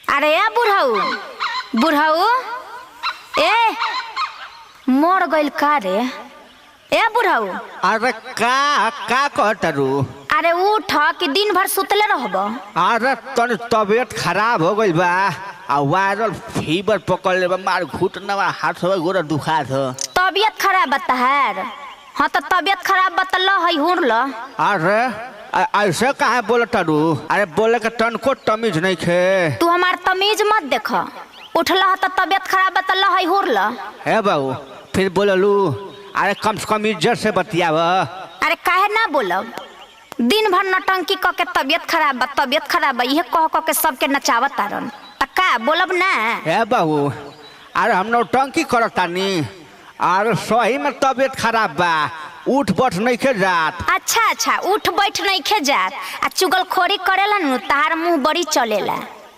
अरे या बुढ़ाऊ बुढ़ाऊ ए मर गइल का रे ए बुढ़ाऊ। अरे का कहतरू? अरे उठ कि दिन भर सुतले रहब। अरे तन तबियत खराब हो गइल बा आ वायरल फीवर पकड़ ले बा। मार घुटना हाथ गोड़ दुखा था। तबियत खराब बता है। हाँ तो तबियत खराब बतल है हुड़ ल। अरे ऐसे काहे बोलतरू? अरे बोले के तनको तमीज नहीं खे। तू हमार तमीज मत देख। उठला तो तबियत खराब बतल है हुड़ ल। हे बाबू फिर बोललू। अरे कम से कम इज्जत से बतियाव। अरे काहे ना बोलब। दिन भर नटंकी क के तबियत खराब बा ये कह के सबके नचावत तारन त का बोलब ना। हे बाबू अरे हम नौटंकी करतानी। अरे सही में तबियत खराब बा। उठ बैठ नहीं खे जात। अच्छा उठ बैठ नहीं खे जात आ चुगलखोरी करेला नु तार मुंह बड़ी चलेला।